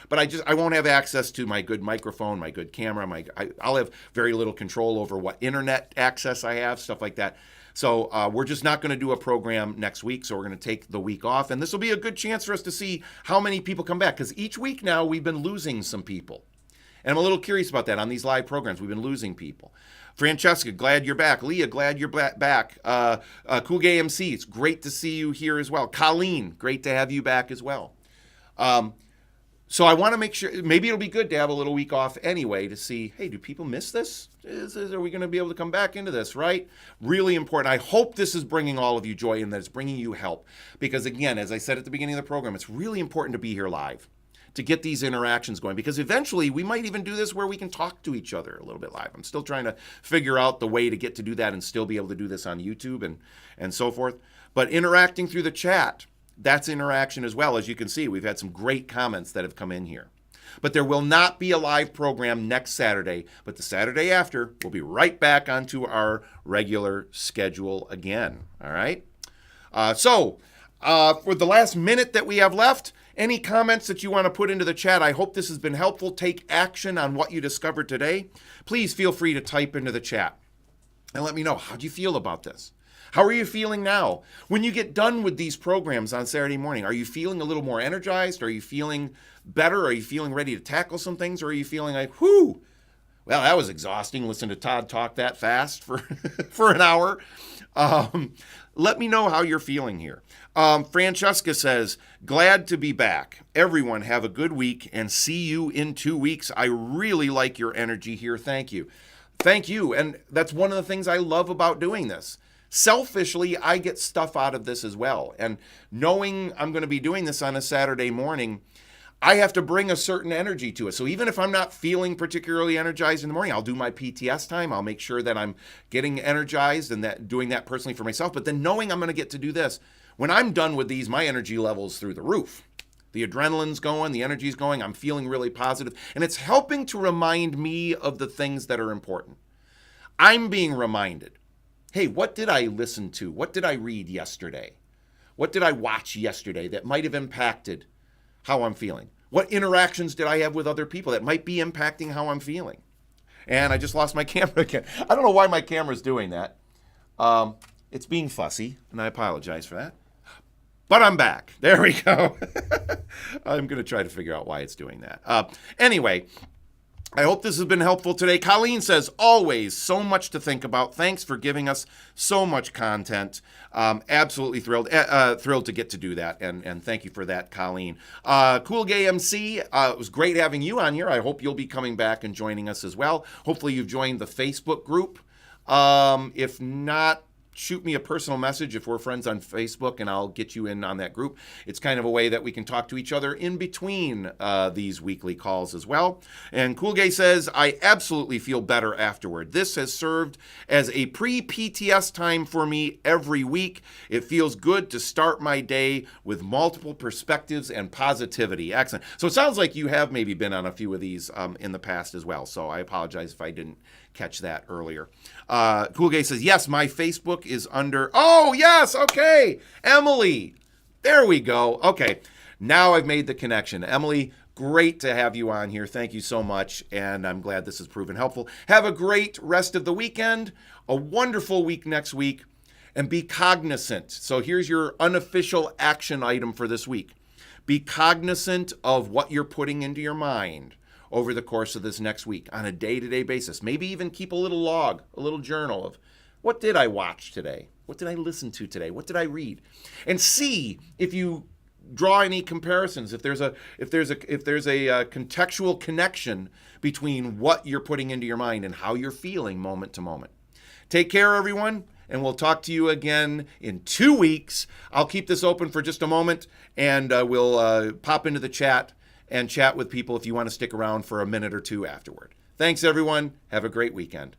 but I won't have access to my good microphone, my good camera. I'll have very little control over what internet access I have, stuff like that. So we're just not going to do a program next week, so we're going to take the week off. And this will be a good chance for us to see how many people come back, because each week now we've been losing some people. And I'm a little curious about that on these live programs. We've been losing people. Francesca, glad you're back. Leah, glad you're back. Cool Gay MC, it's great to see you here as well. Colleen, great to have you back as well. So I want to make sure, maybe it'll be good to have a little week off anyway to see, hey, do people miss this? Are we going to be able to come back into this, right? Really important. I hope this is bringing all of you joy and that it's bringing you help. Because again, as I said at the beginning of the program, it's really important to be here live, to get these interactions going, because eventually we might even do this where we can talk to each other a little bit live. I'm still trying to figure out the way to get to do that and still be able to do this on YouTube and so forth. But interacting through the chat, that's interaction as well. As you can see, we've had some great comments that have come in here. But there will not be a live program next Saturday, but the Saturday after, we'll be right back onto our regular schedule again, all right? For the last minute that we have left, any comments that you want to put into the chat? I hope this has been helpful. Take action on what you discovered today. Please feel free to type into the chat and let me know, how do you feel about this? How are you feeling now? When you get done with these programs on Saturday morning, are you feeling a little more energized? Are you feeling better? Are you feeling ready to tackle some things? Or are you feeling like, whew, well, that was exhausting. Listen to Todd talk that fast for, for an hour. Let me know how you're feeling here. Francesca says, glad to be back. Everyone have a good week and see you in 2 weeks. I really like your energy here. Thank you. Thank you. And that's one of the things I love about doing this. Selfishly, I get stuff out of this as well. And knowing I'm going to be doing this on a Saturday morning, I have to bring a certain energy to it. So even if I'm not feeling particularly energized in the morning, I'll do my PTS time. I'll make sure that I'm getting energized and that doing that personally for myself. But then knowing I'm going to get to do this, when I'm done with these, my energy level's through the roof. The adrenaline's going, the energy's going, I'm feeling really positive. And it's helping to remind me of the things that are important. I'm being reminded, hey, what did I listen to? What did I read yesterday? What did I watch yesterday that might have impacted how I'm feeling? What interactions did I have with other people that might be impacting how I'm feeling? And I just lost my camera again. I don't know why my camera's doing that. It's being fussy, and I apologize for that. But I'm back. There we go. I'm going to try to figure out why it's doing that. Anyway, I hope this has been helpful today. Colleen says, always so much to think about. Thanks for giving us so much content. Absolutely thrilled to get to do that. And thank you for that, Colleen. Cool Gay MC, it was great having you on here. I hope you'll be coming back and joining us as well. Hopefully you've joined the Facebook group. If not, shoot me a personal message if we're friends on Facebook, and I'll get you in on that group. It's kind of a way that we can talk to each other in between these weekly calls as well. And Cool Gay says, I absolutely feel better afterward. This has served as a pre-PTS time for me every week. It feels good to start my day with multiple perspectives and positivity. Excellent. So it sounds like you have maybe been on a few of these in the past as well. So I apologize if I didn't catch that earlier. Cool Gay says, yes, my Facebook is under, oh, yes, okay, Emily. There we go. Okay, now I've made the connection. Emily, great to have you on here. Thank you so much, and I'm glad this has proven helpful. Have a great rest of the weekend, a wonderful week next week, and be cognizant. So here's your unofficial action item for this week. Be cognizant of what you're putting into your mind over the course of this next week on a day-to-day basis. Maybe even keep a little log, a little journal of what did I watch today? What did I listen to today? What did I read? And see if you draw any comparisons, if there's a contextual connection between what you're putting into your mind and how you're feeling moment to moment. Take care, everyone, and we'll talk to you again in 2 weeks. I'll keep this open for just a moment, and we'll pop into the chat and chat with people if you want to stick around for a minute or two afterward. Thanks, everyone. Have a great weekend.